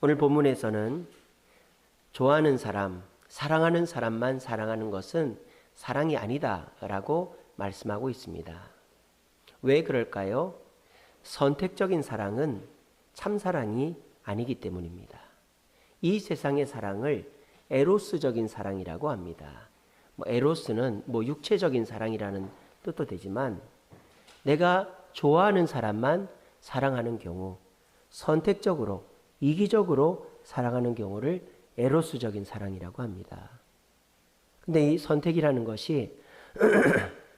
오늘 본문에서는 좋아하는 사람, 사랑하는 사람만 사랑하는 것은 사랑이 아니다라고 말씀하고 있습니다. 왜 그럴까요? 선택적인 사랑은 참사랑이 아니기 때문입니다. 이 세상의 사랑을 에로스적인 사랑이라고 합니다. 에로스는 육체적인 사랑이라는 뜻도 되지만 내가 좋아하는 사람만 사랑하는 경우, 선택적으로, 이기적으로 사랑하는 경우를 에로스적인 사랑이라고 합니다. 근데 이 선택이라는 것이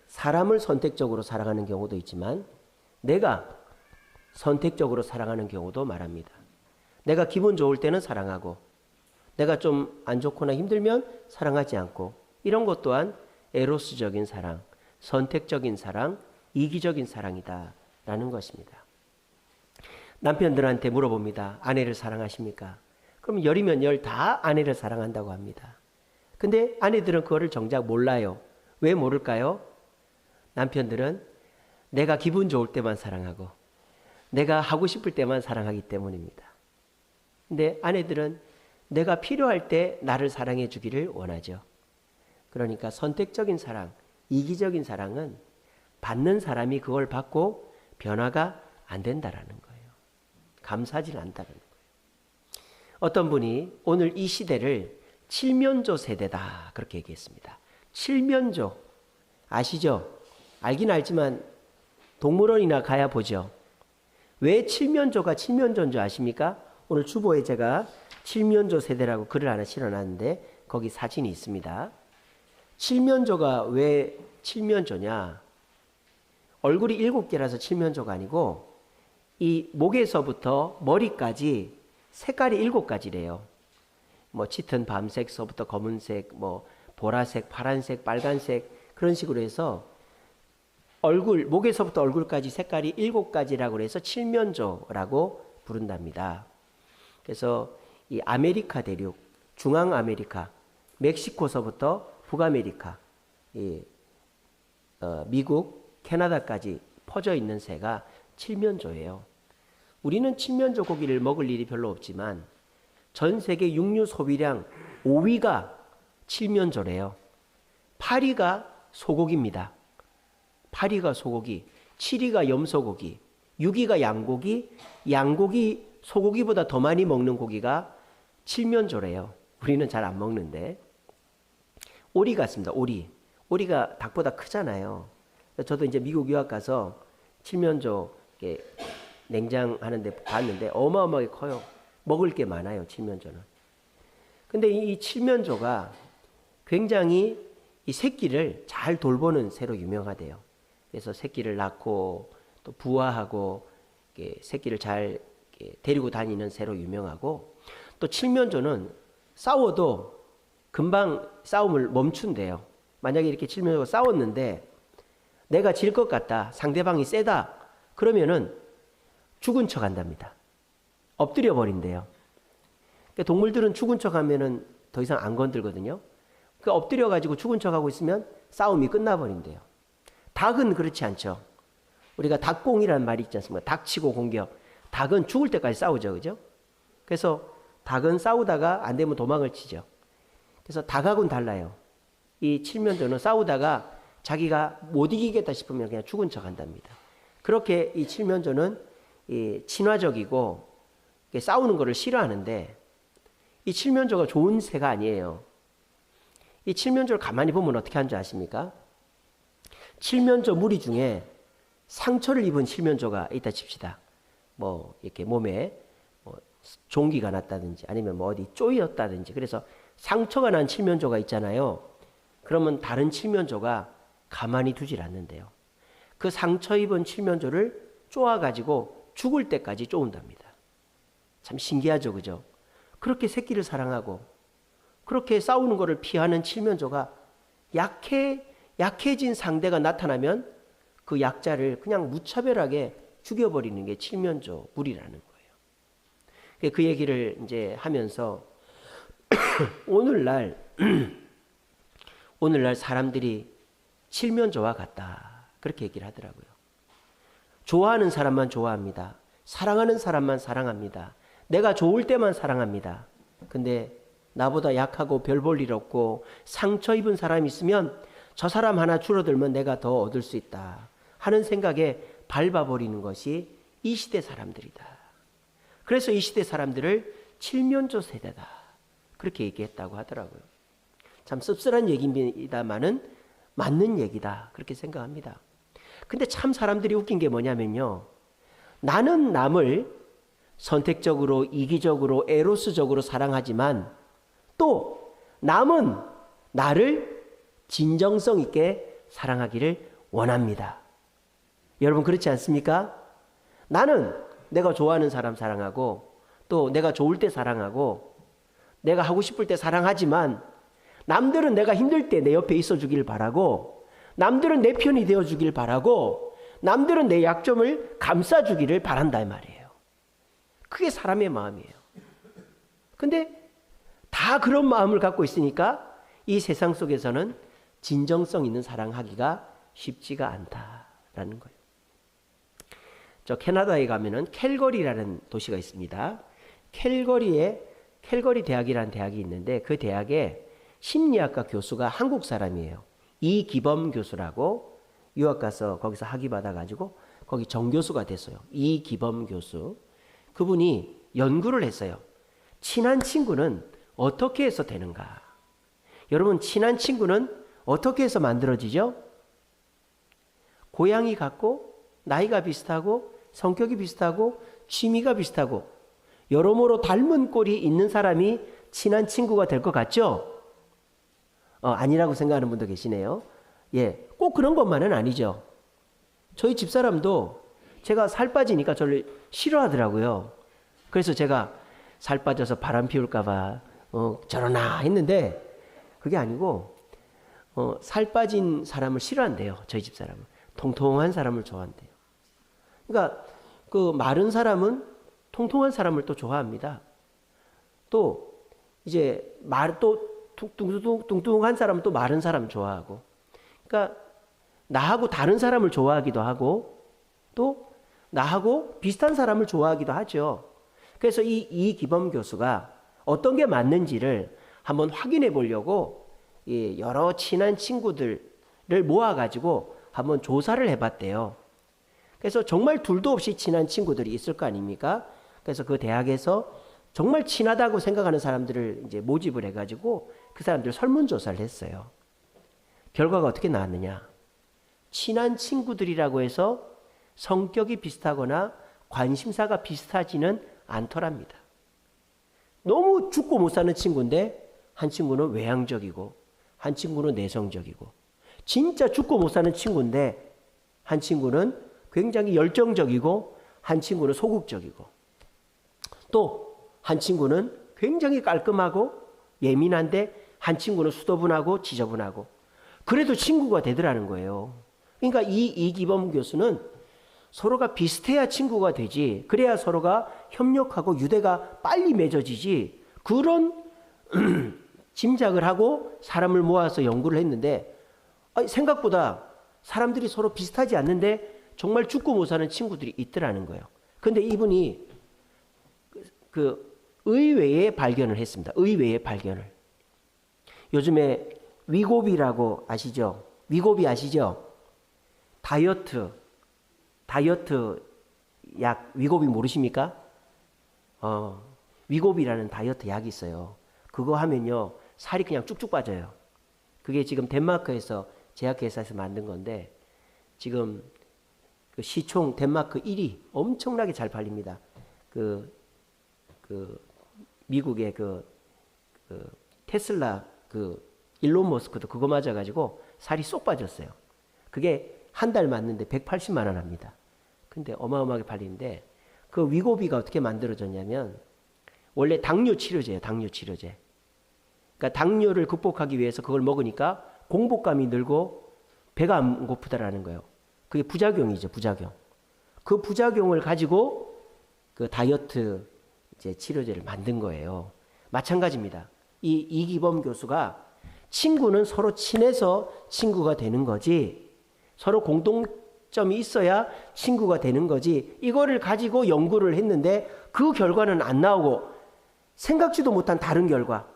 사람을 선택적으로 사랑하는 경우도 있지만 내가 선택적으로 사랑하는 경우도 말합니다. 내가 기분 좋을 때는 사랑하고 내가 좀 안 좋거나 힘들면 사랑하지 않고 이런 것 또한 에로스적인 사랑, 선택적인 사랑, 이기적인 사랑이다 라는 것입니다. 남편들한테 물어봅니다. 아내를 사랑하십니까? 그럼 열이면 열 다 아내를 사랑한다고 합니다. 근데 아내들은 그거를 정작 몰라요. 왜 모를까요? 남편들은 내가 기분 좋을 때만 사랑하고 내가 하고 싶을 때만 사랑하기 때문입니다. 근데 아내들은 내가 필요할 때 나를 사랑해 주기를 원하죠. 그러니까 선택적인 사랑, 이기적인 사랑은 받는 사람이 그걸 받고 변화가 안 된다라는 거예요. 감사하지 않다는 거예요. 어떤 분이 오늘 이 시대를 칠면조 세대다 그렇게 얘기했습니다. 칠면조 아시죠? 알긴 알지만 동물원이나 가야 보죠. 왜 칠면조가 칠면조인 줄 아십니까? 오늘 주보에 제가 칠면조 세대라고 글을 하나 실어놨는데 거기 사진이 있습니다. 칠면조가 왜 칠면조냐? 얼굴이 7개라서 칠면조가 아니고 이 목에서부터 머리까지 색깔이 7가지래요. 짙은 밤색서부터 검은색, 보라색, 파란색, 빨간색 그런 식으로 해서 목에서부터 얼굴까지 색깔이 7가지라고 해서 칠면조라고 부른답니다. 그래서 이 아메리카 대륙, 중앙아메리카, 멕시코서부터 북아메리카, 미국, 캐나다까지 퍼져 있는 새가 칠면조예요. 우리는 칠면조 고기를 먹을 일이 별로 없지만 전 세계 육류 소비량 5위가 칠면조래요. 8위가 소고기입니다. 8위가 소고기, 7위가 염소고기, 6위가 양고기, 소고기보다 더 많이 먹는 고기가 칠면조래요. 우리는 잘 안 먹는데. 오리 같습니다. 오리가 닭보다 크잖아요. 저도 이제 미국 유학 가서 칠면조 냉장하는데 봤는데 어마어마하게 커요. 먹을 게 많아요. 칠면조는. 근데 이 칠면조가 굉장히 이 새끼를 잘 돌보는 새로 유명하대요. 그래서 새끼를 낳고 또 부화하고 새끼를 잘 데리고 다니는 새로 유명하고 또 칠면조는 싸워도 금방 싸움을 멈춘대요. 만약에 이렇게 칠면조가 싸웠는데 내가 질 것 같다, 상대방이 세다 그러면은 죽은 척 한답니다. 엎드려 버린대요. 그러니까 동물들은 죽은 척 하면은 더 이상 안 건들거든요. 그 엎드려 가지고 죽은 척 하고 있으면 싸움이 끝나버린대요. 닭은 그렇지 않죠. 우리가 닭공이라는 말이 있지 않습니까? 닥치고 공격. 닭은 죽을 때까지 싸우죠, 그죠? 그래서 닭은 싸우다가 안 되면 도망을 치죠. 그래서 닭하고는 달라요. 이 칠면조는 싸우다가 자기가 못 이기겠다 싶으면 그냥 죽은 척 한답니다. 그렇게 이 칠면조는 친화적이고 싸우는 거를 싫어하는데 이 칠면조가 좋은 새가 아니에요. 이 칠면조를 가만히 보면 어떻게 하는 줄 아십니까? 칠면조 무리 중에 상처를 입은 칠면조가 있다 칩시다. 이렇게 몸에 종기가 났다든지 아니면 어디 쪼였다든지 그래서 상처가 난 칠면조가 있잖아요. 그러면 다른 칠면조가 가만히 두질 않는데요. 그 상처 입은 칠면조를 쪼아가지고 죽을 때까지 쪼은답니다. 참 신기하죠, 그죠? 그렇게 새끼를 사랑하고 그렇게 싸우는 것을 피하는 칠면조가 약해진 상대가 나타나면 그 약자를 그냥 무차별하게 죽여버리는 게 칠면조 무리라는 거예요. 그 얘기를 이제 하면서 오늘날 사람들이 칠면조와 같다. 그렇게 얘기를 하더라고요. 좋아하는 사람만 좋아합니다. 사랑하는 사람만 사랑합니다. 내가 좋을 때만 사랑합니다. 근데 나보다 약하고 별 볼 일 없고 상처 입은 사람이 있으면 저 사람 하나 줄어들면 내가 더 얻을 수 있다 하는 생각에 밟아버리는 것이 이 시대 사람들이다. 그래서 이 시대 사람들을 칠면조 세대다 그렇게 얘기했다고 하더라고요. 참 씁쓸한 얘기입니다만은 맞는 얘기다 그렇게 생각합니다. 근데 참 사람들이 웃긴 게 뭐냐면요, 나는 남을 선택적으로 이기적으로 에로스적으로 사랑하지만 또 남은 나를 진정성 있게 사랑하기를 원합니다. 여러분 그렇지 않습니까? 나는 내가 좋아하는 사람 사랑하고 또 내가 좋을 때 사랑하고 내가 하고 싶을 때 사랑하지만 남들은 내가 힘들 때 내 옆에 있어 주길 바라고 남들은 내 편이 되어 주길 바라고 남들은 내 약점을 감싸 주기를 바란다 이 말이에요. 그게 사람의 마음이에요. 근데 다 그런 마음을 갖고 있으니까 이 세상 속에서는 진정성 있는 사랑하기가 쉽지가 않다라는 거예요. 저 캐나다에 가면은 캘거리라는 도시가 있습니다. 캘거리 대학이라는 대학이 있는데 그 대학에 심리학과 교수가 한국 사람이에요. 이기범 교수라고 유학 가서 거기서 학위 받아가지고 거기 정교수가 됐어요. 이기범 교수. 그분이 연구를 했어요. 친한 친구는 어떻게 해서 되는가? 여러분 친한 친구는 어떻게 해서 만들어지죠? 고향이 같고 나이가 비슷하고 성격이 비슷하고 취미가 비슷하고 여러모로 닮은 꼴이 있는 사람이 친한 친구가 될 것 같죠? 아니라고 생각하는 분도 계시네요. 예, 꼭 그런 것만은 아니죠. 저희 집사람도 제가 살 빠지니까 저를 싫어하더라고요. 그래서 제가 살 빠져서 바람 피울까 봐 저러나 했는데 그게 아니고 살 빠진 사람을 싫어한대요. 저희 집사람은. 통통한 사람을 좋아한대요. 그러니까 그 마른 사람은 통통한 사람을 또 좋아합니다. 또 이제 또 뚱뚱한 사람은 또 마른 사람 좋아하고, 그러니까 나하고 다른 사람을 좋아하기도 하고 또 나하고 비슷한 사람을 좋아하기도 하죠. 그래서 이 이기범 교수가 어떤 게 맞는지를 한번 확인해 보려고 여러 친한 친구들을 모아가지고 한번 조사를 해봤대요. 그래서 정말 둘도 없이 친한 친구들이 있을 거 아닙니까? 그래서 그 대학에서 정말 친하다고 생각하는 사람들을 이제 모집을 해가지고 그 사람들 설문조사를 했어요. 결과가 어떻게 나왔느냐? 친한 친구들이라고 해서 성격이 비슷하거나 관심사가 비슷하지는 않더랍니다. 너무 죽고 못 사는 친구인데 한 친구는 외향적이고 한 친구는 내성적이고, 진짜 죽고 못 사는 친구인데 한 친구는 굉장히 열정적이고 한 친구는 소극적이고, 또 한 친구는 굉장히 깔끔하고 예민한데 한 친구는 수더분하고 지저분하고, 그래도 친구가 되더라는 거예요. 그러니까 이기범 교수는 서로가 비슷해야 친구가 되지, 그래야 서로가 협력하고 유대가 빨리 맺어지지, 그런 짐작을 하고 사람을 모아서 연구를 했는데 생각보다 사람들이 서로 비슷하지 않는데 정말 죽고 못 사는 친구들이 있더라는 거예요. 근데 이분이 그 의외의 발견을 했습니다. 의외의 발견을. 요즘에 위고비라고 아시죠? 위고비 아시죠? 다이어트 약 위고비 모르십니까? 위고비라는 다이어트 약이 있어요. 그거 하면요 살이 그냥 쭉쭉 빠져요. 그게 지금 덴마크에서 제약회사에서 만든 건데 지금 그 시총 덴마크 1위 엄청나게 잘 팔립니다. 그 미국의 그 테슬라 그 일론 머스크도 그거 맞아가지고 살이 쏙 빠졌어요. 그게 한 달 맞는데 180만 원 합니다. 근데 어마어마하게 팔리는데 그 위고비가 어떻게 만들어졌냐면 원래 당뇨 치료제예요. 당뇨 치료제. 그러니까 당뇨를 극복하기 위해서 그걸 먹으니까 공복감이 늘고 배가 안 고프다라는 거예요. 그게 부작용이죠. 부작용. 그 부작용을 가지고 그 다이어트 이제 치료제를 만든 거예요. 마찬가지입니다. 이 이기범 교수가 친구는 서로 친해서 친구가 되는 거지 서로 공동 점이 있어야 친구가 되는 거지. 이거를 가지고 연구를 했는데 그 결과는 안 나오고 생각지도 못한 다른 결과,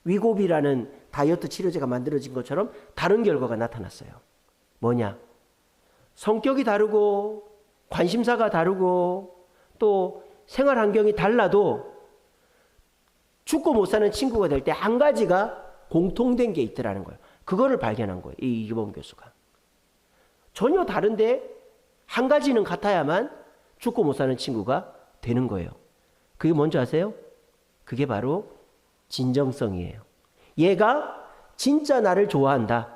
위고비라는 다이어트 치료제가 만들어진 것처럼 다른 결과가 나타났어요. 뭐냐? 성격이 다르고 관심사가 다르고 또 생활 환경이 달라도 죽고 못 사는 친구가 될 때 한 가지가 공통된 게 있더라는 거예요. 그거를 발견한 거예요. 이 이기범 교수가. 전혀 다른데 한 가지는 같아야만 죽고 못 사는 친구가 되는 거예요. 그게 뭔지 아세요? 그게 바로 진정성이에요. 얘가 진짜 나를 좋아한다.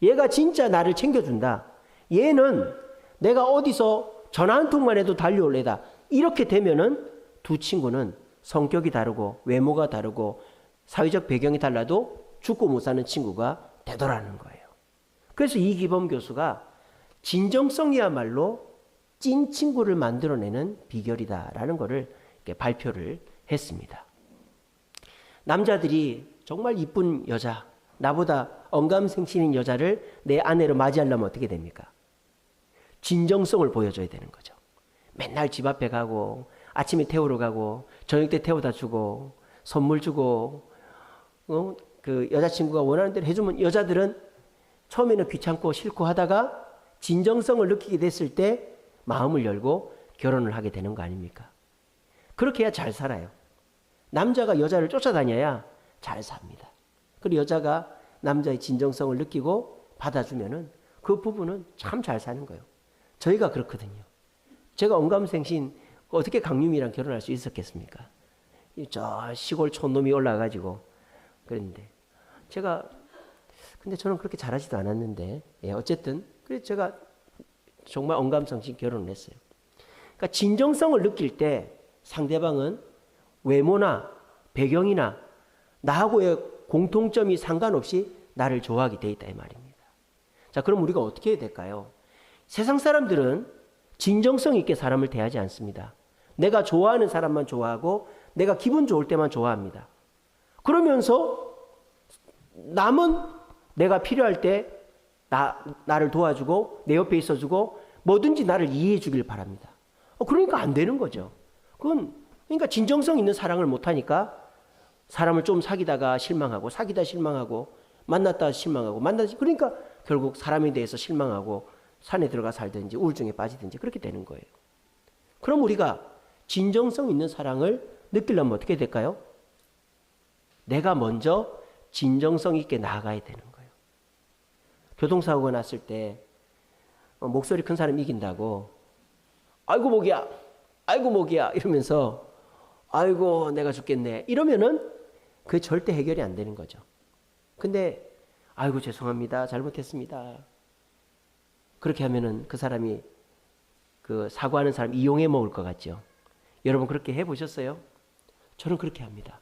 얘가 진짜 나를 챙겨준다. 얘는 내가 어디서 전화 한 통만 해도 달려올래다. 이렇게 되면은 두 친구는 성격이 다르고 외모가 다르고 사회적 배경이 달라도 죽고 못 사는 친구가 되더라는 거예요. 그래서 이기범 교수가 진정성이야말로 찐 친구를 만들어내는 비결이다라는 것을 이렇게 발표를 했습니다. 남자들이 정말 이쁜 여자, 나보다 언감생신인 여자를 내 아내로 맞이하려면 어떻게 됩니까? 진정성을 보여줘야 되는 거죠. 맨날 집 앞에 가고 아침에 태우러 가고 저녁 때 태워다 주고 선물 주고 그 여자친구가 원하는 대로 해주면 여자들은 처음에는 귀찮고 싫고 하다가 진정성을 느끼게 됐을 때 마음을 열고 결혼을 하게 되는 거 아닙니까? 그렇게 해야 잘 살아요. 남자가 여자를 쫓아다녀야 잘 삽니다. 그리고 여자가 남자의 진정성을 느끼고 받아주면은 그 부부는 참 잘 사는 거예요. 저희가 그렇거든요. 제가 언감생신 어떻게 강유미랑 결혼할 수 있었겠습니까? 저 시골 촌놈이 올라가가지고 그랬는데 근데 저는 그렇게 잘하지도 않았는데 어쨌든 그래서 제가 정말 언감생신 결혼을 했어요. 그러니까 진정성을 느낄 때 상대방은 외모나 배경이나 나하고의 공통점이 상관없이 나를 좋아하게 돼 있다 이 말입니다. 자, 그럼 우리가 어떻게 해야 될까요? 세상 사람들은 진정성 있게 사람을 대하지 않습니다. 내가 좋아하는 사람만 좋아하고 내가 기분 좋을 때만 좋아합니다. 그러면서 남은 내가 필요할 때 나를 도와주고 내 옆에 있어주고 뭐든지 나를 이해해 주길 바랍니다. 그러니까 안 되는 거죠. 그러니까 진정성 있는 사랑을 못하니까 사람을 좀 사귀다가 실망하고 사귀다 실망하고 만났다 실망하고 그러니까 결국 사람에 대해서 실망하고 산에 들어가 살든지 우울증에 빠지든지 그렇게 되는 거예요. 그럼 우리가 진정성 있는 사랑을 느끼려면 어떻게 될까요? 내가 먼저 진정성 있게 나아가야 되는 거예요. 교통사고가 났을 때 목소리 큰 사람 이긴다고 아이고 목이야 이러면서 아이고 내가 죽겠네 이러면은 그게 절대 해결이 안 되는 거죠. 근데 아이고 죄송합니다 잘못했습니다 그렇게 하면은 그 사람이 그 사과하는 사람 이용해 먹을 것 같죠. 여러분 그렇게 해보셨어요? 저는 그렇게 합니다.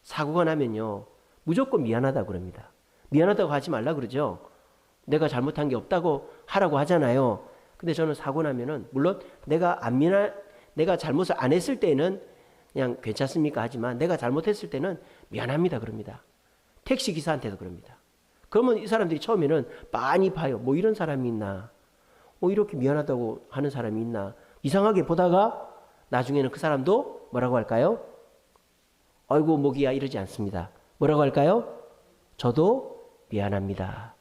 사고가 나면요 무조건 미안하다고 그럽니다. 미안하다고 하지 말라 그러죠. 내가 잘못한 게 없다고 하라고 하잖아요. 근데 저는 사고 나면은 물론 내가 잘못을 안 했을 때는 그냥 괜찮습니까 하지만 내가 잘못했을 때는 미안합니다 그럽니다. 택시 기사한테도 그럽니다. 그러면 이 사람들이 처음에는 많이 봐요. 뭐 이런 사람이 있나? 뭐 이렇게 미안하다고 하는 사람이 있나? 이상하게 보다가 나중에는 그 사람도 뭐라고 할까요? 아이고 목이야 이러지 않습니다. 뭐라고 할까요? 저도 미안합니다.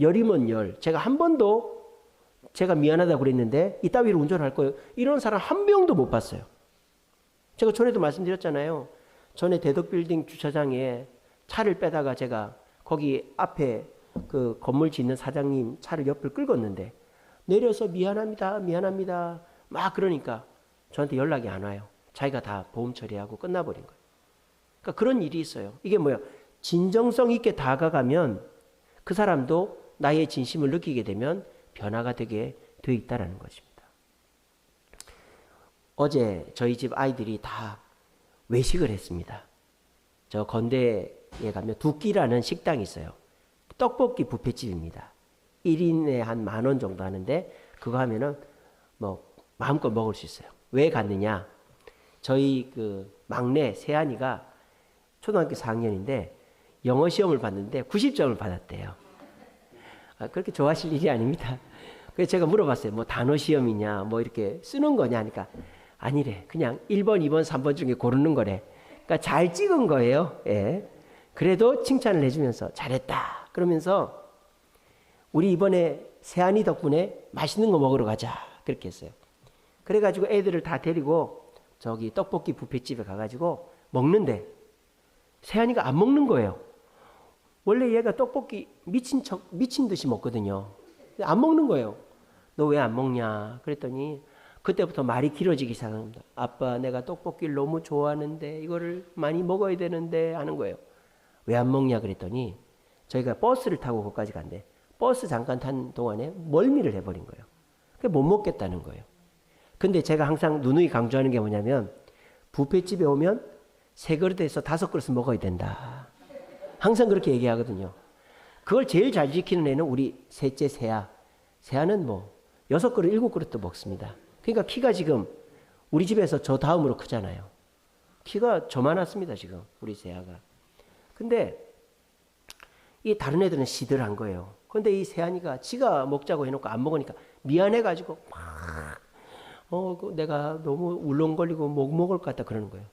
열이면 열. 제가 한 번도 제가 미안하다고 그랬는데 이따위로 운전할 거예요. 이런 사람 한 명도 못 봤어요. 제가 전에도 말씀드렸잖아요. 전에 대덕빌딩 주차장에 차를 빼다가 제가 거기 앞에 그 건물 짓는 사장님 차를 옆을 끌었는데 내려서 미안합니다 막 그러니까 저한테 연락이 안 와요. 자기가 다 보험 처리하고 끝나버린 거예요. 그러니까 그런 일이 있어요. 이게 뭐야? 진정성 있게 다가가면 그 사람도 나의 진심을 느끼게 되면 변화가 되게 돼 있다라는 것입니다. 어제 저희 집 아이들이 다 외식을 했습니다. 저 건대에 가면 두끼라는 식당이 있어요. 떡볶이 뷔페집입니다. 1인에 한 10,000원 정도 하는데 그거 하면은 뭐 마음껏 먹을 수 있어요. 왜 갔느냐? 저희 그 막내 세안이가 초등학교 4학년인데 영어 시험을 봤는데 90점을 받았대요. 그렇게 좋아하실 일이 아닙니다. 그래서 제가 물어봤어요. 뭐 단어 시험이냐, 뭐 이렇게 쓰는 거냐 하니까 아니래. 그냥 1번, 2번, 3번 중에 고르는 거래. 그러니까 잘 찍은 거예요. 예. 그래도 칭찬을 해주면서 잘했다. 그러면서 우리 이번에 세안이 덕분에 맛있는 거 먹으러 가자. 그렇게 했어요. 그래가지고 애들을 다 데리고 저기 떡볶이 뷔페집에 가가지고 먹는데 세안이가 안 먹는 거예요. 원래 얘가 떡볶이 미친 듯이 먹거든요. 안 먹는 거예요. 너 왜 안 먹냐? 그랬더니 그때부터 말이 길어지기 시작합니다. 아빠, 내가 떡볶이를 너무 좋아하는데 이거를 많이 먹어야 되는데 하는 거예요. 왜 안 먹냐 그랬더니 저희가 버스를 타고 거기까지 간대. 버스 잠깐 탄 동안에 멀미를 해버린 거예요. 그게 못 먹겠다는 거예요. 근데 제가 항상 누누이 강조하는 게 뭐냐면 뷔페집에 오면 3그릇에서 5그릇을 먹어야 된다. 항상 그렇게 얘기하거든요. 그걸 제일 잘 지키는 애는 우리 셋째 세아. 세아는 뭐 6그릇, 7그릇도 먹습니다. 그러니까 키가 지금 우리 집에서 저 다음으로 크잖아요. 키가 저만했습니다 지금 우리 세아가. 근데 이 다른 애들은 시들한 거예요. 근데 이 세안이가 지가 먹자고 해놓고 안 먹으니까 미안해가지고 막 내가 너무 울렁거리고 못 먹을 것 같다 그러는 거예요.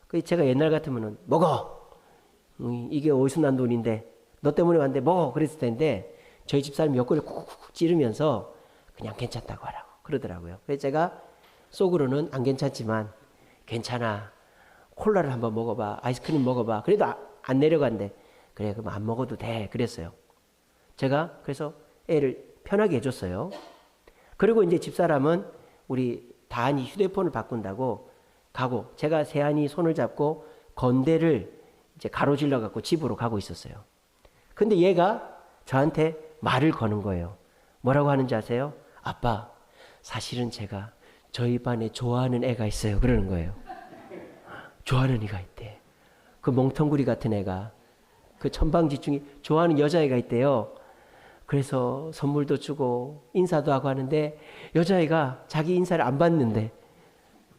그래서 제가 옛날 같으면은 먹어. 이게 어디서 난 돈인데 너 때문에 왔는데 먹어 그랬을 텐데 저희 집사람이 옆구리를 쿡쿡 찌르면서 그냥 괜찮다고 하라고 그러더라고요. 그래서 제가 속으로는 안 괜찮지만 괜찮아. 콜라를 한번 먹어봐. 아이스크림 먹어봐. 그래도 안 내려간대. 그래 그럼 안 먹어도 돼. 그랬어요. 제가 그래서 애를 편하게 해줬어요. 그리고 이제 집사람은 우리 다한이 휴대폰을 바꾼다고 가고 제가 세한이 손을 잡고 건대를 이제 가로질러 갖고 집으로 가고 있었어요. 근데 얘가 저한테 말을 거는 거예요. 뭐라고 하는지 아세요? 아빠, 사실은 제가 저희 반에 좋아하는 애가 있어요. 그러는 거예요. 좋아하는 애가 있대. 그 멍텅구리 같은 애가 그 천방지축이 좋아하는 여자애가 있대요. 그래서 선물도 주고 인사도 하고 하는데 여자애가 자기 인사를 안 받는데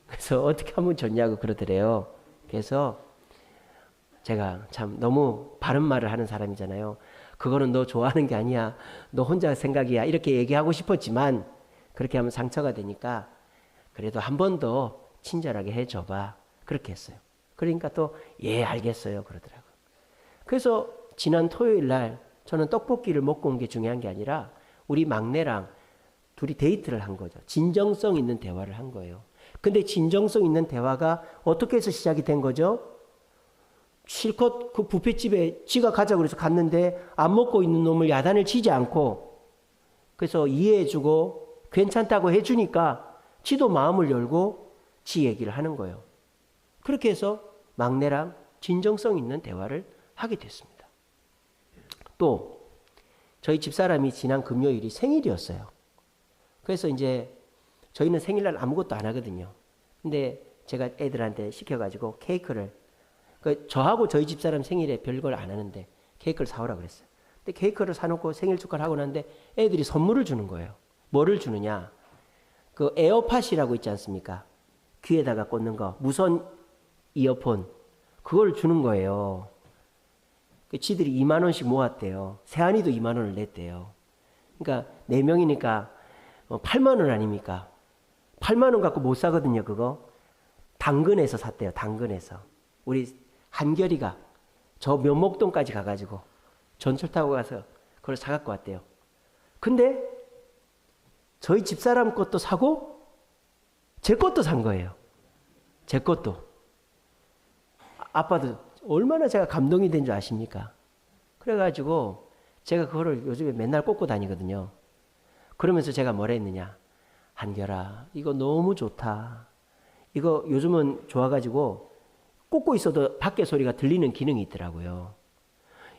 그래서 어떻게 하면 좋냐고 그러더래요. 그래서 제가 참 너무 바른 말을 하는 사람이잖아요. 그거는 너 좋아하는 게 아니야. 너 혼자 생각이야. 이렇게 얘기하고 싶었지만 그렇게 하면 상처가 되니까 그래도 한 번 더 친절하게 해줘봐. 그렇게 했어요. 그러니까 또 예 알겠어요 그러더라고요. 그래서 지난 토요일 날 저는 떡볶이를 먹고 온 게 중요한 게 아니라 우리 막내랑 둘이 데이트를 한 거죠. 진정성 있는 대화를 한 거예요. 근데 진정성 있는 대화가 어떻게 해서 시작이 된 거죠? 실컷 그 뷔페집에 지가 가자고 그래서 갔는데 안 먹고 있는 놈을 야단을 치지 않고 그래서 이해해주고 괜찮다고 해주니까 지도 마음을 열고 지 얘기를 하는 거예요. 그렇게 해서 막내랑 진정성 있는 대화를 하게 됐습니다. 또 저희 집사람이 지난 금요일이 생일이었어요. 그래서 이제 저희는 생일날 아무것도 안 하거든요. 근데 제가 애들한테 시켜가지고 케이크를 저하고 저희 집사람 생일에 별걸 안 하는데 케이크를 사오라 그랬어요. 근데 케이크를 사놓고 생일 축하를 하고 났는데 애들이 선물을 주는 거예요. 뭐를 주느냐? 그 에어팟이라고 있지 않습니까? 귀에다가 꽂는 거 무선 이어폰 그걸 주는 거예요. 지들이 2만 원씩 모았대요. 세한이도 2만 원을 냈대요. 그러니까 4명이니까 8만 원 아닙니까? 8만 원 갖고 못 사거든요. 그거 당근에서 샀대요. 당근에서. 우리 한결이가 저 면목동까지 가가지고 전철 타고 가서 그걸 사갖고 왔대요. 근데 저희 집사람 것도 사고 제 것도 산 거예요. 제 것도. 아빠도 얼마나 제가 감동이 된 줄 아십니까? 그래가지고 제가 그거를 요즘에 맨날 꽂고 다니거든요. 그러면서 제가 뭐라 했느냐. 한결아 이거 너무 좋다. 이거 요즘은 좋아가지고 꽂고 있어도 밖에 소리가 들리는 기능이 있더라고요.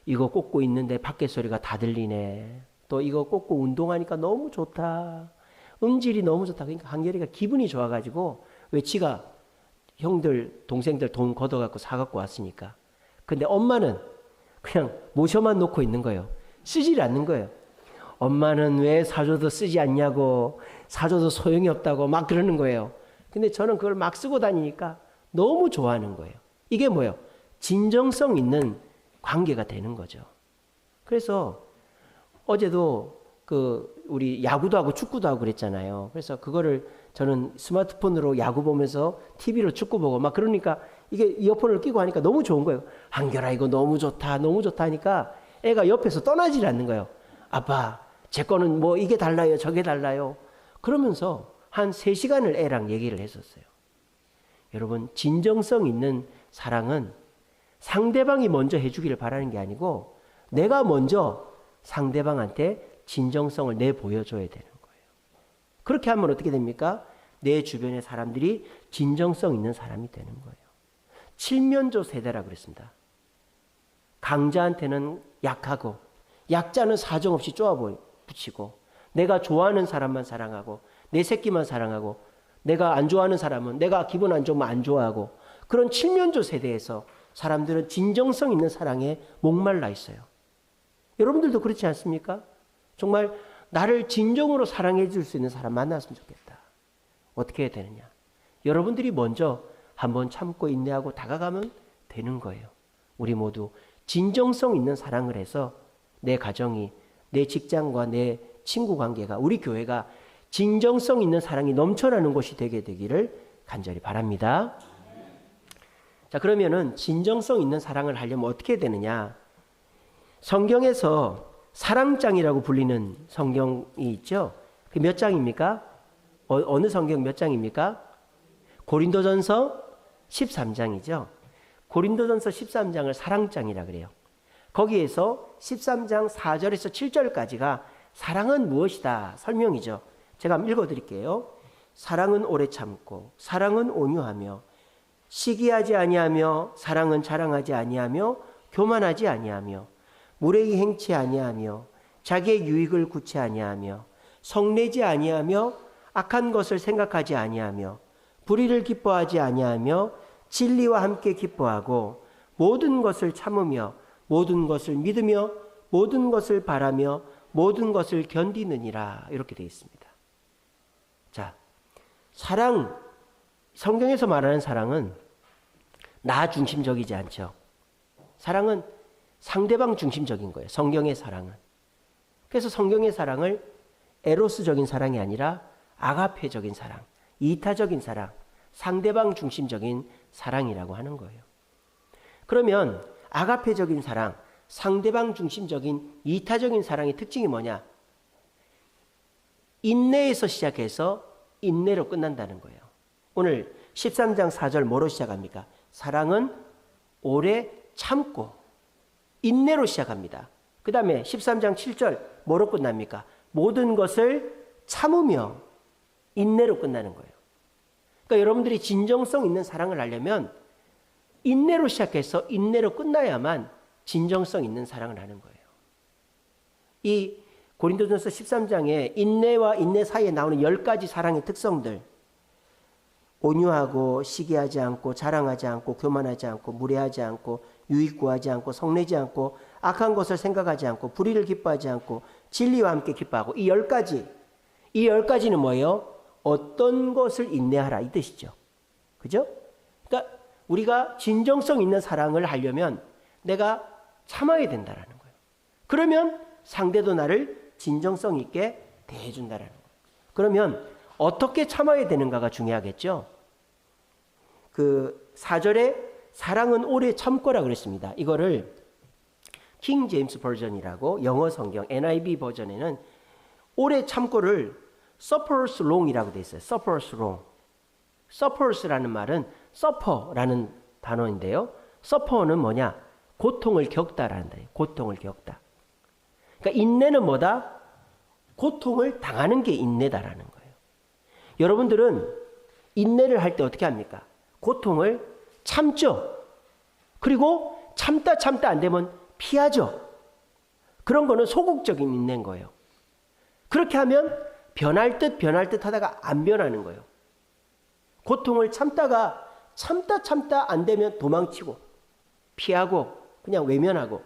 이거 꽂고 있는데 밖에 소리가 다 들리네. 또 이거 꽂고 운동하니까 너무 좋다. 음질이 너무 좋다. 그러니까 한결이가 기분이 좋아가지고 왜 지가 형들 동생들 돈 걷어갖고 사갖고 왔으니까. 근데 엄마는 그냥 모셔만 놓고 있는 거예요. 쓰질 않는 거예요. 엄마는 왜 사줘도 쓰지 않냐고 사줘도 소용이 없다고 막 그러는 거예요. 근데 저는 그걸 막 쓰고 다니니까 너무 좋아하는 거예요. 이게 뭐예요? 진정성 있는 관계가 되는 거죠. 그래서 어제도 우리 야구도 하고 축구도 하고 그랬잖아요. 그래서 그거를 저는 스마트폰으로 야구 보면서 TV로 축구 보고 막 그러니까 이게 이어폰을 끼고 하니까 너무 좋은 거예요. 한결아 이거 너무 좋다 너무 좋다 하니까 애가 옆에서 떠나질 않는 거예요. 아빠 제 거는 뭐 이게 달라요 저게 달라요. 그러면서 한 3시간을 애랑 얘기를 했었어요. 여러분 진정성 있는 사랑은 상대방이 먼저 해주기를 바라는 게 아니고 내가 먼저 상대방한테 진정성을 내보여줘야 되는 거예요. 그렇게 하면 어떻게 됩니까? 내 주변의 사람들이 진정성 있는 사람이 되는 거예요. 칠면조 세대라고 그랬습니다. 강자한테는 약하고 약자는 사정없이 쪼아 붙이고 내가 좋아하는 사람만 사랑하고 내 새끼만 사랑하고 내가 안 좋아하는 사람은 내가 기분 안 좋으면 안 좋아하고 그런 칠면조 세대에서 사람들은 진정성 있는 사랑에 목말라 있어요. 여러분들도 그렇지 않습니까? 정말 나를 진정으로 사랑해 줄 수 있는 사람 만났으면 좋겠다. 어떻게 해야 되느냐? 여러분들이 먼저 한번 참고 인내하고 다가가면 되는 거예요. 우리 모두 진정성 있는 사랑을 해서 내 가정이, 내 직장과 내 친구 관계가, 우리 교회가 진정성 있는 사랑이 넘쳐나는 곳이 되게 되기를 간절히 바랍니다. 자, 그러면은 진정성 있는 사랑을 하려면 어떻게 해야 되느냐? 성경에서 사랑장이라고 불리는 성경이 있죠. 그 몇 장입니까? 어느 성경 몇 장입니까? 고린도전서 13장이죠. 고린도전서 13장을 사랑장이라 그래요. 거기에서 13장 4절에서 7절까지가 사랑은 무엇이다 설명이죠. 제가 한번 읽어드릴게요. 사랑은 오래 참고 사랑은 온유하며 시기하지 아니하며 사랑은 자랑하지 아니하며 교만하지 아니하며 무례히 행치 아니하며 자기의 유익을 구치 아니하며 성내지 아니하며 악한 것을 생각하지 아니하며 불의를 기뻐하지 아니하며 진리와 함께 기뻐하고 모든 것을 참으며 모든 것을 믿으며 모든 것을 바라며 모든 것을 견디느니라 이렇게 되어 있습니다. 자, 사랑, 성경에서 말하는 사랑은 나 중심적이지 않죠. 사랑은 상대방 중심적인 거예요. 성경의 사랑은. 그래서 성경의 사랑을 에로스적인 사랑이 아니라 아가페적인 사랑, 이타적인 사랑, 상대방 중심적인 사랑이라고 하는 거예요. 그러면 아가페적인 사랑, 상대방 중심적인 이타적인 사랑의 특징이 뭐냐? 인내에서 시작해서 인내로 끝난다는 거예요. 오늘 13장 4절 뭐로 시작합니까? 사랑은 오래 참고 인내로 시작합니다. 그 다음에 13장 7절 뭐로 끝납니까? 모든 것을 참으며 인내로 끝나는 거예요. 그러니까 여러분들이 진정성 있는 사랑을 하려면 인내로 시작해서 인내로 끝나야만 진정성 있는 사랑을 하는 거예요. 이 고린도전서 13장에 인내와 인내 사이에 나오는 10가지 사랑의 특성들, 온유하고 시기하지 않고 자랑하지 않고 교만하지 않고 무례하지 않고 유익 구하지 않고 성내지 않고 악한 것을 생각하지 않고 불의를 기뻐하지 않고 진리와 함께 기뻐하고 이 10가지는 뭐예요? 어떤 것을 인내하라 이 뜻이죠. 그죠? 그러니까 우리가 진정성 있는 사랑을 하려면 내가 참아야 된다라는 거예요. 그러면 상대도 나를 진정성 있게 대해준다라는 거예요. 그러면 어떻게 참아야 되는가가 중요하겠죠. 그 4절에 사랑은 오래 참고라 그랬습니다. 이거를 킹 제임스 버전이라고 영어 성경 NIV 버전에는 오래 참고를 suffers long이라고 돼 있어요. suffers long. suffers라는 말은 suffer라는 단어인데요. suffer는 뭐냐? 고통을 겪다라는 거예요. 고통을 겪다. 그러니까 인내는 뭐다? 고통을 당하는 게 인내다라는 거예요. 여러분들은 인내를 할 때 어떻게 합니까? 고통을 참죠. 그리고 참다 안 되면 피하죠. 그런 거는 소극적인 인내인 거예요. 그렇게 하면 변할 듯 하다가 안 변하는 거예요. 고통을 참다가 참다 안 되면 도망치고 피하고 그냥 외면하고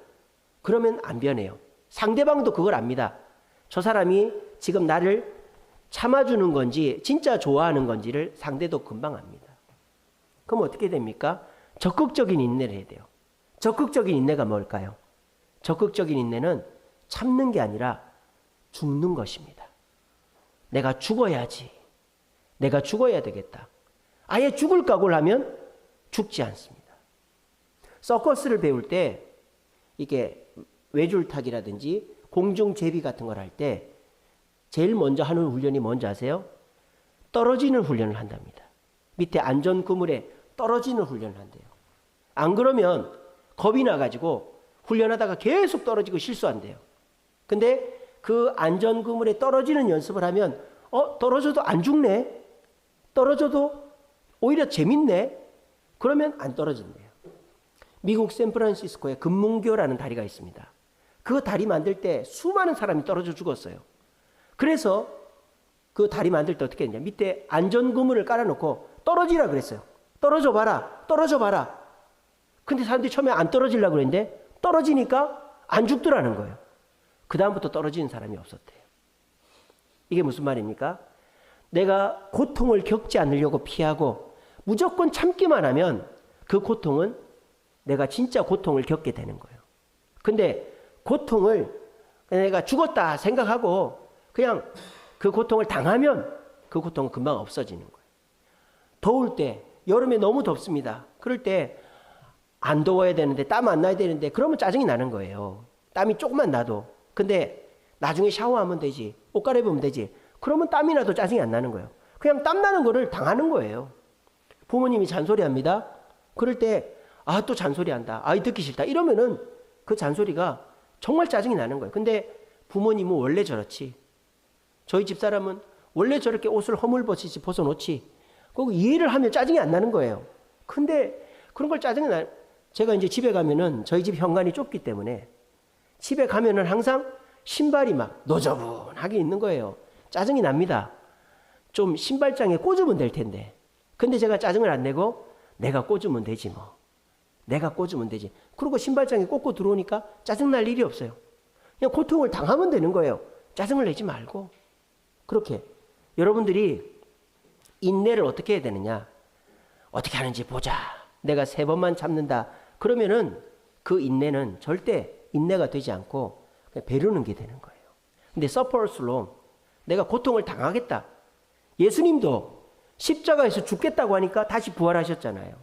그러면 안 변해요. 상대방도 그걸 압니다. 저 사람이 지금 나를 참아주는 건지 진짜 좋아하는 건지를 상대도 금방 압니다. 그럼 어떻게 됩니까? 적극적인 인내를 해야 돼요. 적극적인 인내가 뭘까요? 적극적인 인내는 참는 게 아니라 죽는 것입니다. 내가 죽어야지. 내가 죽어야 되겠다. 아예 죽을 각오를 하면 죽지 않습니다. 서커스를 배울 때 이게 외줄타기라든지 공중제비 같은 걸 할 때 제일 먼저 하는 훈련이 뭔지 아세요? 떨어지는 훈련을 한답니다. 밑에 안전 그물에 떨어지는 훈련을 한대요. 안 그러면 겁이 나가지고 훈련하다가 계속 떨어지고 실수한대요. 근데 그 안전 그물에 떨어지는 연습을 하면 떨어져도 안 죽네. 떨어져도 오히려 재밌네. 그러면 안 떨어진대요. 미국 샌프란시스코에 금문교라는 다리가 있습니다. 그 다리 만들 때 수많은 사람이 떨어져 죽었어요. 그래서 그 다리 만들 때 어떻게 했냐. 밑에 안전 그물을 깔아놓고 떨어지라 그랬어요. 떨어져 봐라. 떨어져 봐라. 근데 사람들이 처음에 안 떨어지려고 그랬는데 떨어지니까 안 죽더라는 거예요. 그 다음부터 떨어지는 사람이 없었대요. 이게 무슨 말입니까? 내가 고통을 겪지 않으려고 피하고 무조건 참기만 하면 그 고통은 내가 진짜 고통을 겪게 되는 거예요. 근데 고통을 내가 죽었다 생각하고 그냥 그 고통을 당하면 그 고통은 금방 없어지는 거예요. 더울 때, 여름에 너무 덥습니다. 그럴 때 안 더워야 되는데 땀 안 나야 되는데 그러면 짜증이 나는 거예요. 땀이 조금만 나도. 근데 나중에 샤워하면 되지. 옷 갈아입으면 되지. 그러면 땀이 나도 짜증이 안 나는 거예요. 그냥 땀 나는 거를 당하는 거예요. 부모님이 잔소리합니다. 그럴 때 또 잔소리한다. 듣기 싫다. 이러면은 그 잔소리가 정말 짜증이 나는 거예요. 근데 부모님은 원래 저렇지. 저희 집사람은 원래 저렇게 옷을 허물벗이지 벗어놓지. 그거 이해를 하면 짜증이 안 나는 거예요. 근데 그런 걸 짜증이 나. 제가 이제 집에 가면은 저희 집 현관이 좁기 때문에 집에 가면은 항상 신발이 막 너저분하게 있는 거예요. 짜증이 납니다. 좀 신발장에 꽂으면 될 텐데. 근데 제가 짜증을 안 내고 내가 꽂으면 되지 뭐. 내가 꽂으면 되지. 그리고 신발장에 꽂고 들어오니까 짜증날 일이 없어요. 그냥 고통을 당하면 되는 거예요. 짜증을 내지 말고. 그렇게 여러분들이 인내를 어떻게 해야 되느냐. 어떻게 하는지 보자. 내가 3번만 참는다. 그러면은 그 인내는 절대 인내가 되지 않고 그냥 배르는 게 되는 거예요. 근데 suffer slow. 내가 고통을 당하겠다. 예수님도 십자가에서 죽겠다고 하니까 다시 부활하셨잖아요.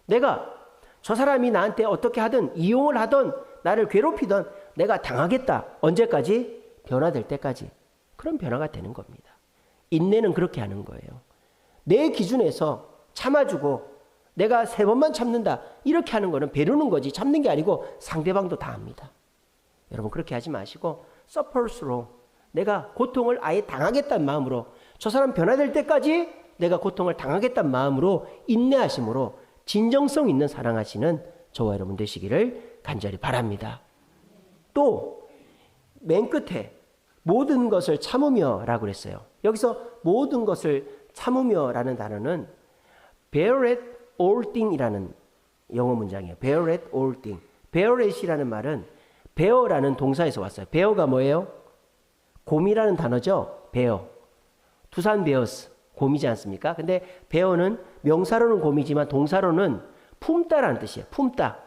내가 저 사람이 나한테 어떻게 하든 이용을 하든 나를 괴롭히든 내가 당하겠다. 언제까지? 변화될 때까지. 그런 변화가 되는 겁니다. 인내는 그렇게 하는 거예요. 내 기준에서 참아주고 내가 3번만 참는다. 이렇게 하는 거는 배르는 거지 참는 게 아니고 상대방도 다 합니다. 여러분 그렇게 하지 마시고 suffer through. 내가 고통을 아예 당하겠다는 마음으로 저 사람 변화될 때까지 내가 고통을 당하겠다는 마음으로 인내하심으로 진정성 있는 사랑하시는 저와 여러분 되시기를 간절히 바랍니다. 또 맨 끝에 모든 것을 참으며 라고 그랬어요. 여기서 모든 것을 참으며 라는 단어는 bear at all thing 이라는 영어 문장이에요. bear at all thing. bear at이라는 말은 bear라는 동사에서 왔어요. bear가 뭐예요? 곰이라는 단어죠. bear. 두산 베어스. 곰이지 않습니까? 근데 bear는 명사로는 곰이지만 동사로는 품다라는 뜻이에요. 품다.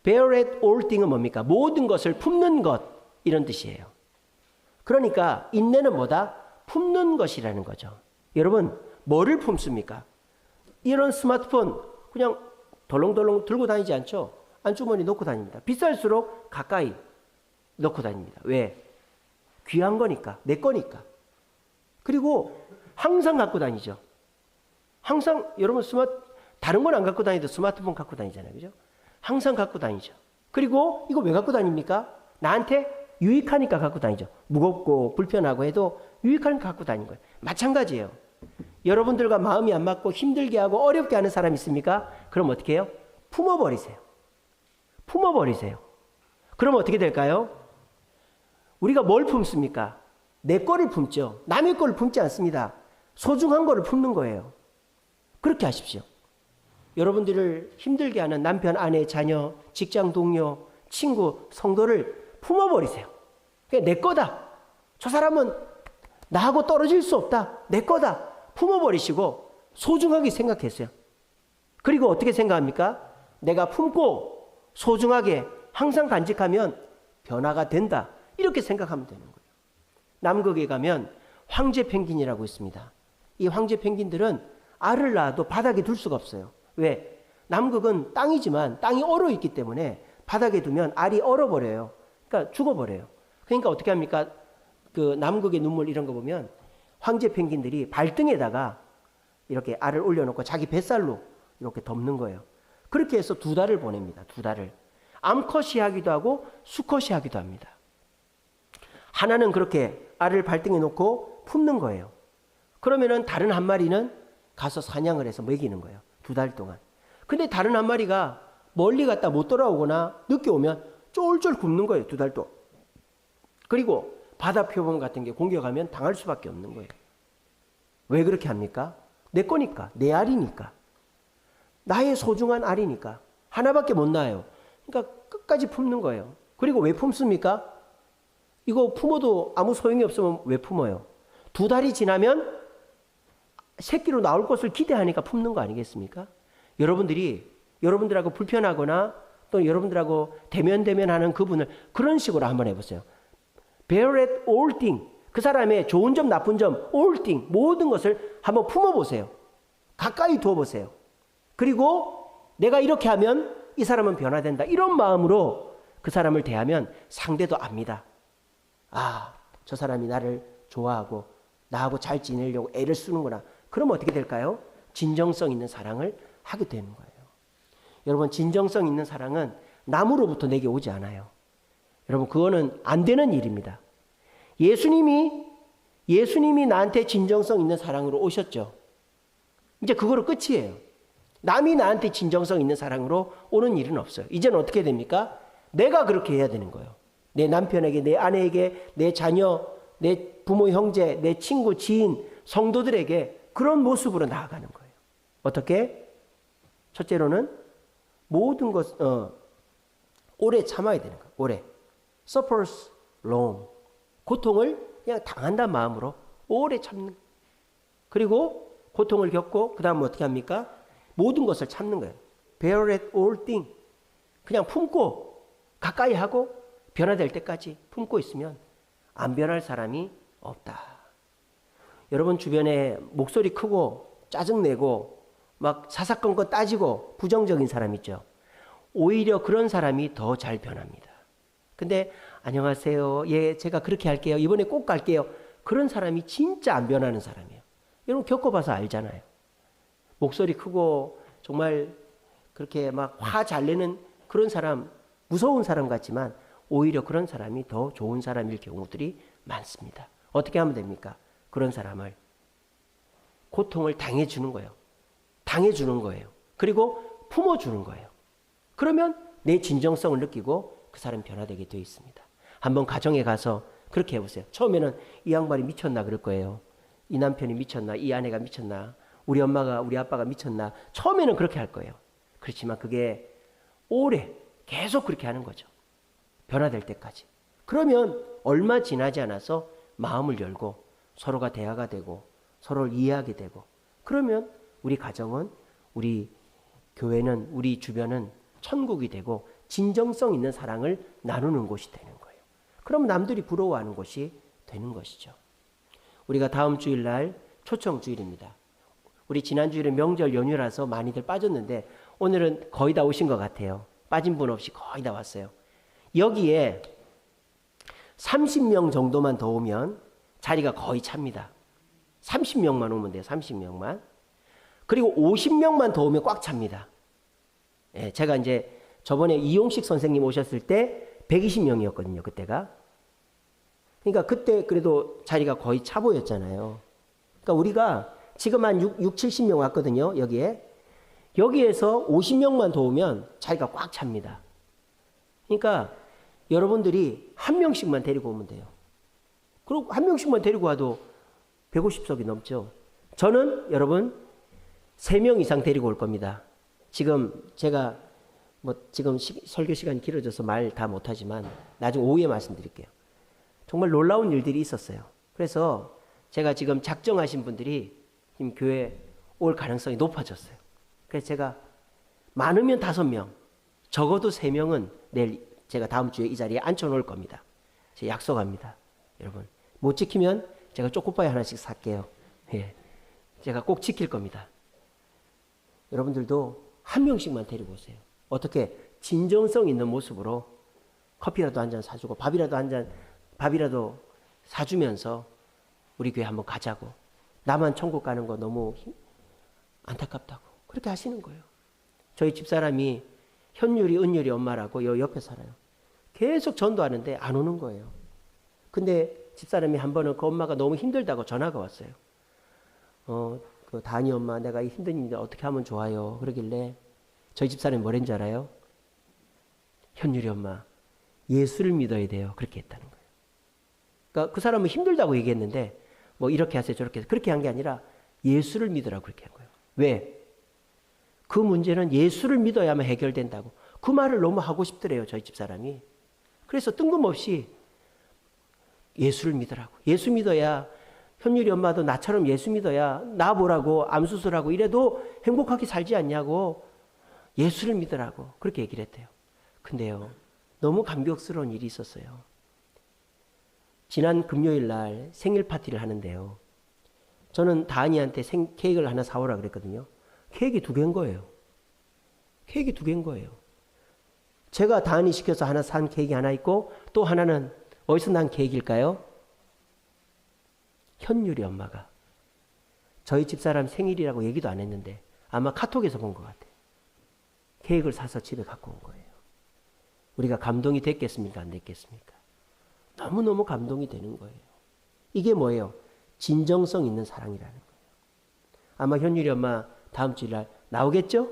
bear at all thing은 뭡니까? 모든 것을 품는 것 이런 뜻이에요. 그러니까 인내는 뭐다? 품는 것이라는 거죠. 여러분 뭐를 품습니까? 이런 스마트폰 그냥 덜렁덜렁 들고 다니지 않죠? 안주머니 넣고 다닙니다. 비쌀수록 가까이 넣고 다닙니다. 왜? 귀한 거니까. 내 거니까. 그리고 항상 갖고 다니죠. 항상 여러분 다른 건 안 갖고 다니도 스마트폰 갖고 다니잖아요. 그죠? 항상 갖고 다니죠. 그리고 이거 왜 갖고 다닙니까? 나한테 유익하니까 갖고 다니죠. 무겁고 불편하고 해도 유익하니까 갖고 다니는 거예요. 마찬가지예요. 여러분들과 마음이 안 맞고 힘들게 하고 어렵게 하는 사람 있습니까? 그럼 어떻게 해요? 품어버리세요. 품어버리세요. 그럼 어떻게 될까요? 우리가 뭘 품습니까? 내 거를 품죠. 남의 거를 품지 않습니다. 소중한 거를 품는 거예요. 그렇게 하십시오. 여러분들을 힘들게 하는 남편, 아내, 자녀, 직장 동료, 친구, 성도를 품어버리세요. 그게 내 거다. 저 사람은 나하고 떨어질 수 없다. 내 거다. 품어버리시고 소중하게 생각했어요. 그리고 어떻게 생각합니까? 내가 품고 소중하게 항상 간직하면 변화가 된다. 이렇게 생각하면 되는 거예요. 남극에 가면 황제 펭귄이라고 있습니다. 이 황제 펭귄들은 알을 낳아도 바닥에 둘 수가 없어요. 왜? 남극은 땅이지만 땅이 얼어 있기 때문에 바닥에 두면 알이 얼어버려요. 그러니까 죽어버려요. 그러니까 어떻게 합니까? 그 남극의 눈물 이런 거 보면 황제 펭귄들이 발등에다가 이렇게 알을 올려놓고 자기 뱃살로 이렇게 덮는 거예요. 그렇게 해서 2달을 보냅니다. 2달을. 암컷이 하기도 하고 수컷이 하기도 합니다. 하나는 그렇게 알을 발등에 놓고 품는 거예요. 그러면은 다른 한 마리는 가서 사냥을 해서 먹이는 거예요. 2달 동안. 근데 다른 한 마리가 멀리 갔다 못 돌아오거나 늦게 오면 쫄쫄 굶는 거예요. 2달 동안. 그리고 바다 표범 같은 게 공격하면 당할 수밖에 없는 거예요. 왜 그렇게 합니까? 내 거니까. 내 알이니까. 나의 소중한 알이니까. 하나밖에 못 낳아요. 그러니까 끝까지 품는 거예요. 그리고 왜 품습니까? 이거 품어도 아무 소용이 없으면 왜 품어요? 2달이 지나면 새끼로 나올 것을 기대하니까 품는 거 아니겠습니까? 여러분들하고 불편하거나 또 여러분들하고 대면하는 그분을 그런 식으로 한번 해보세요. Bear at all things. 그 사람의 좋은 점, 나쁜 점, all things, 모든 것을 한번 품어보세요. 가까이 두어보세요. 그리고 내가 이렇게 하면 이 사람은 변화된다. 이런 마음으로 그 사람을 대하면 상대도 압니다. 아, 저 사람이 나를 좋아하고 나하고 잘 지내려고 애를 쓰는구나. 그러면 어떻게 될까요? 진정성 있는 사랑을 하게 되는 거예요. 여러분, 진정성 있는 사랑은 남으로부터 내게 오지 않아요. 여러분, 그거는 안 되는 일입니다. 예수님이 나한테 진정성 있는 사랑으로 오셨죠. 이제 그거로 끝이에요. 남이 나한테 진정성 있는 사랑으로 오는 일은 없어요. 이제는 어떻게 됩니까? 내가 그렇게 해야 되는 거예요. 내 남편에게, 내 아내에게, 내 자녀, 내 부모, 형제, 내 친구, 지인, 성도들에게 그런 모습으로 나아가는 거예요. 어떻게? 첫째로는 모든 것, 오래 참아야 되는 거예요. 오래. Suffers long. 고통을 그냥 당한다는 마음으로 오래 참는. 그리고 고통을 겪고 그 다음 어떻게 합니까? 모든 것을 참는 거예요. Bear at all things. 그냥 품고 가까이 하고 변화될 때까지 품고 있으면 안 변할 사람이 없다. 여러분 주변에 목소리 크고 짜증내고 막 사사건건 따지고 부정적인 사람 있죠. 오히려 그런 사람이 더 잘 변합니다. 근데 안녕하세요. 예, 제가 그렇게 할게요. 이번에 꼭 갈게요. 그런 사람이 진짜 안 변하는 사람이에요. 여러분 겪어봐서 알잖아요. 목소리 크고 정말 그렇게 막 화 잘 내는 그런 사람, 무서운 사람 같지만 오히려 그런 사람이 더 좋은 사람일 경우들이 많습니다. 어떻게 하면 됩니까? 그런 사람을 고통을 당해주는 거예요. 당해주는 거예요. 그리고 품어주는 거예요. 그러면 내 진정성을 느끼고 그 사람이 변화되게 되어 있습니다. 한번 가정에 가서 그렇게 해보세요. 처음에는 이 양반이 미쳤나 그럴 거예요. 이 남편이 미쳤나, 이 아내가 미쳤나, 우리 엄마가, 우리 아빠가 미쳤나. 처음에는 그렇게 할 거예요. 그렇지만 그게 오래 계속 그렇게 하는 거죠. 변화될 때까지. 그러면 얼마 지나지 않아서 마음을 열고 서로가 대화가 되고 서로를 이해하게 되고 그러면 우리 가정은, 우리 교회는, 우리 주변은 천국이 되고 진정성 있는 사랑을 나누는 곳이 되는 거예요. 그럼 남들이 부러워하는 곳이 되는 것이죠. 우리가 다음 주일날 초청주일입니다. 우리 지난 주일은 명절 연휴라서 많이들 빠졌는데 오늘은 거의 다 오신 것 같아요. 빠진 분 없이 거의 다 왔어요. 여기에 30명 정도만 더 오면 자리가 거의 찹니다. 30명만 오면 돼요. 30명만. 그리고 50명만 더 오면 꽉 찹니다. 예, 제가 이제 저번에 이용식 선생님 오셨을 때 120명이었거든요. 그때가. 그러니까 그때 그래도 자리가 거의 차 보였잖아요. 그러니까 우리가 지금 한 6, 70명 왔거든요. 여기에서 50명만 더 오면 자리가 꽉 찹니다. 그러니까 여러분들이 한 명씩만 데리고 오면 돼요. 그리고 한 명씩만 데리고 와도 150석이 넘죠. 저는 여러분 3명 이상 데리고 올 겁니다. 지금 제가 지금 설교 시간이 길어져서 말 다 못하지만 나중에 오후에 말씀드릴게요. 정말 놀라운 일들이 있었어요. 그래서 제가 지금 작정하신 분들이 지금 교회 올 가능성이 높아졌어요. 그래서 제가 많으면 5명, 적어도 3명은 내일 제가 다음 주에 이 자리에 앉혀놓을 겁니다. 제가 약속합니다. 여러분 못 지키면 제가 초코파이 하나씩 살게요. 예. 제가 꼭 지킬 겁니다. 여러분들도 한 명씩만 데리고 오세요. 어떻게 진정성 있는 모습으로 커피라도 한 잔 사주고 밥이라도 사주면서 우리 교회 한번 가자고. 나만 천국 가는 거 너무 안타깝다고. 그렇게 하시는 거예요. 저희 집사람이 현율이, 은율이 엄마라고 요 옆에 살아요. 계속 전도하는데 안 오는 거예요. 근데 집사람이 한 번은 그 엄마가 너무 힘들다고 전화가 왔어요. 그 다니 엄마, 내가 힘든 일인데 어떻게 하면 좋아요? 그러길래 저희 집사람이 뭐랬는지 알아요? 현율이 엄마, 예수를 믿어야 돼요. 그렇게 했다는 거예요. 그러니까 그 사람은 힘들다고 얘기했는데 뭐 이렇게 하세요, 저렇게 하세요. 그렇게 한 게 아니라 예수를 믿으라고 그렇게 한 거예요. 왜? 그 문제는 예수를 믿어야만 해결된다고. 그 말을 너무 하고 싶더래요, 저희 집사람이. 그래서 뜬금없이 예수를 믿으라고. 예수 믿어야, 현율이 엄마도 나처럼 예수 믿어야 나 보라고 암수술하고 이래도 행복하게 살지 않냐고. 예수를 믿으라고 그렇게 얘기를 했대요. 근데요, 너무 감격스러운 일이 있었어요. 지난 금요일 날 생일 파티를 하는데요. 저는 다은이한테 케이크를 하나 사오라 그랬거든요. 케이크 2개인 거예요. 케이크 2개인 거예요. 제가 다은이 시켜서 하나 산 케이크 하나 있고 또 하나는 어디서 난 케이크일까요? 현율이 엄마가 저희 집사람 생일이라고 얘기도 안 했는데 아마 카톡에서 본 것 같아요. 케이크를 사서 집에 갖고 온 거예요. 우리가 감동이 됐겠습니까? 안 됐겠습니까? 너무너무 감동이 되는 거예요. 이게 뭐예요? 진정성 있는 사랑이라는 거예요. 아마 현율이 엄마 다음 주일 나오겠죠?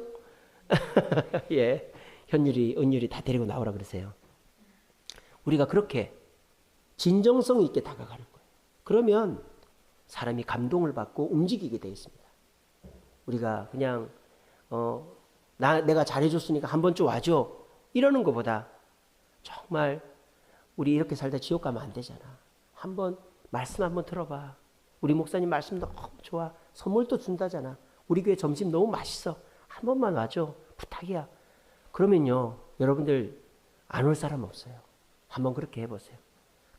예, 현율이, 은율이 다 데리고 나오라 그러세요. 우리가 그렇게 진정성 있게 다가가는 거예요. 그러면 사람이 감동을 받고 움직이게 되어 있습니다. 우리가 그냥 내가 잘해줬으니까 한 번쯤 와줘 이러는 것보다 정말 우리 이렇게 살다 지옥 가면 안 되잖아. 한번 말씀 한번 들어봐. 우리 목사님 말씀 너무 좋아. 선물도 준다잖아. 우리 교회 점심 너무 맛있어. 한 번만 와줘. 부탁이야. 그러면요, 여러분들 안 올 사람 없어요. 한번 그렇게 해보세요.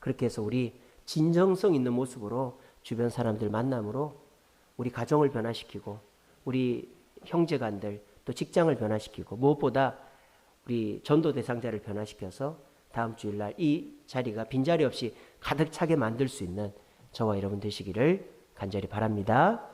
그렇게 해서 우리 진정성 있는 모습으로 주변 사람들 만남으로 우리 가정을 변화시키고 우리 형제간들 또 직장을 변화시키고 무엇보다 우리 전도 대상자를 변화시켜서 다음 주일날 이 자리가 빈자리 없이 가득 차게 만들 수 있는 저와 여러분 되시기를 간절히 바랍니다.